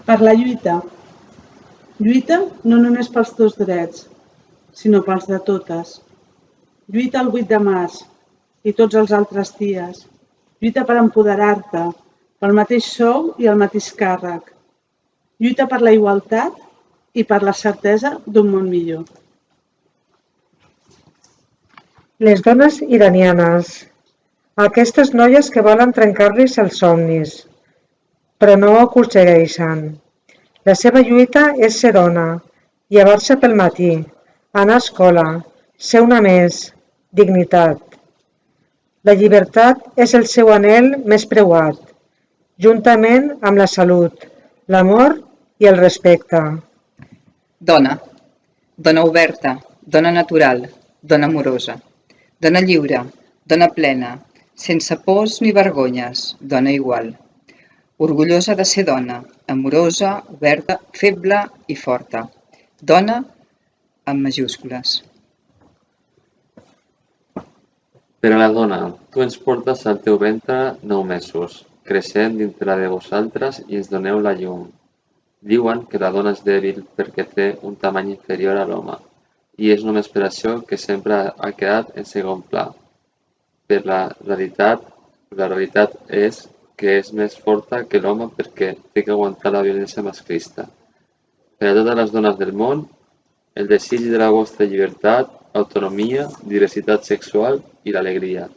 Per la lluita. Lluita no només pels teus drets, sinó pels de totes. Lluita el 8 de març i tots els altres dies. Lluita per empoderar-te, pel mateix sou i el mateix càrrec. Lluita per la igualtat i per la certesa d'un món millor. Les dones iranianes. Aquestes noies que volen trencar-los els somnis, però no ho aconsegueixen. La seva lluita és ser dona, llevar-se pel matí, anar a escola, ser una més, dignitat. La llibertat és el seu anhel més preuat, juntament amb la salut, l'amor i el respecte. Dona. Dona oberta, dona natural, dona amorosa. Dona lliure, dona plena, sense pors ni vergonyes, dona igual. Orgullosa de ser dona, amorosa, oberta, feble i forta. Dona amb majúscules. Per a la dona, tu ens portes al teu ventre 9 mesos, creixent dintre de vosaltres i ens doneu la llum. Diuen que la dona és dèbil perquè té un tamany inferior a l'home, i és només per això que sempre ha quedat en segon pla. Però la realitat és que és més forta que l'home perquè té que aguantar la violència masclista. Per a totes les dones del món, el desig de la vostra llibertat, autonomia, diversitat sexual i l'alegria.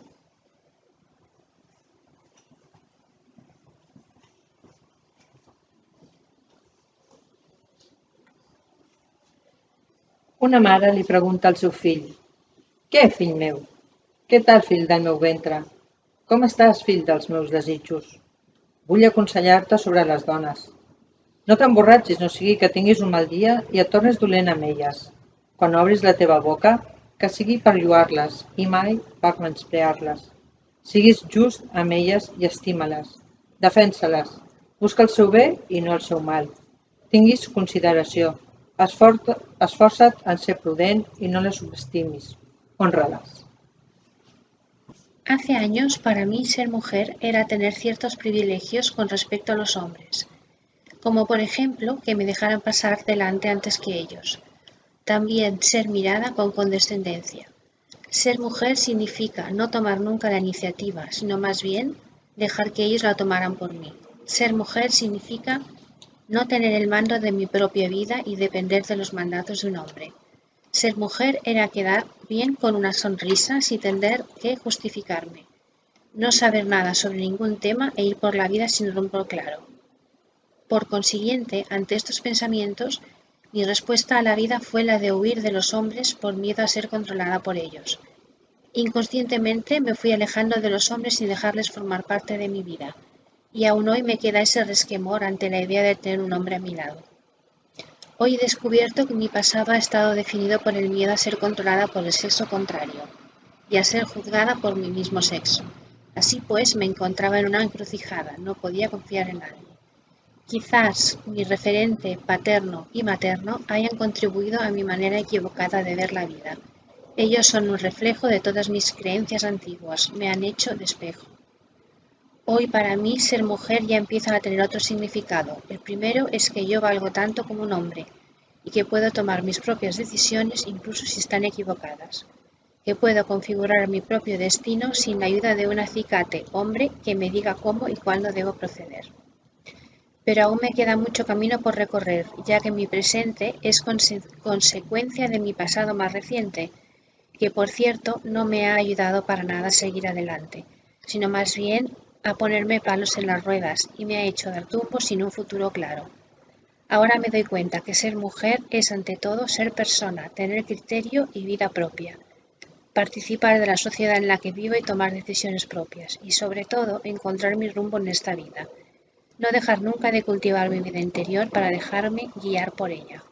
Una mare li pregunta al seu fill: «Què, fill meu? Què tal, fill del meu ventre? Com estàs, fill dels meus desitjos? Vull aconsellar-te sobre les dones. No t'emborratxis, no sigui que tinguis un mal dia i et tornes dolent amb elles. Quan obris la teva boca, que sigui per lloar-les i mai per menysprear-les. Siguis just amb elles i estima-les. Defensa-les. Busca el seu bé i no el seu mal. Tinguis consideració. Esforça't en ser prudent y no les subestimis. Hónralas». Hace años, para mí, ser mujer era tener ciertos privilegios con respecto a los hombres, como por ejemplo que me dejaran pasar delante antes que ellos. También ser mirada con condescendencia. Ser mujer significa no tomar nunca la iniciativa, sino más bien dejar que ellos la tomaran por mí. Ser mujer significa no tener el mando de mi propia vida y depender de los mandatos de un hombre. Ser mujer era quedar bien con una sonrisa sin tener que justificarme. No saber nada sobre ningún tema e ir por la vida sin rumbo claro. Por consiguiente, ante estos pensamientos, mi respuesta a la vida fue la de huir de los hombres por miedo a ser controlada por ellos. Inconscientemente me fui alejando de los hombres sin dejarles formar parte de mi vida. Y aún hoy me queda ese resquemor ante la idea de tener un hombre a mi lado. Hoy he descubierto que mi pasado ha estado definido por el miedo a ser controlada por el sexo contrario y a ser juzgada por mi mismo sexo. Así pues, me encontraba en una encrucijada, no podía confiar en nadie. Quizás mi referente paterno y materno hayan contribuido a mi manera equivocada de ver la vida. Ellos son un reflejo de todas mis creencias antiguas, me han hecho de espejo. Hoy para mí ser mujer ya empieza a tener otro significado. El primero es que yo valgo tanto como un hombre y que puedo tomar mis propias decisiones incluso si están equivocadas. Que puedo configurar mi propio destino sin la ayuda de un acicate hombre que me diga cómo y cuándo debo proceder. Pero aún me queda mucho camino por recorrer, ya que mi presente es consecuencia de mi pasado más reciente, que por cierto no me ha ayudado para nada a seguir adelante, sino más bien a ponerme palos en las ruedas y me ha hecho dar tumbos sin un futuro claro. Ahora me doy cuenta que ser mujer es ante todo ser persona, tener criterio y vida propia, participar de la sociedad en la que vivo y tomar decisiones propias y sobre todo encontrar mi rumbo en esta vida. No dejar nunca de cultivar mi vida interior para dejarme guiar por ella.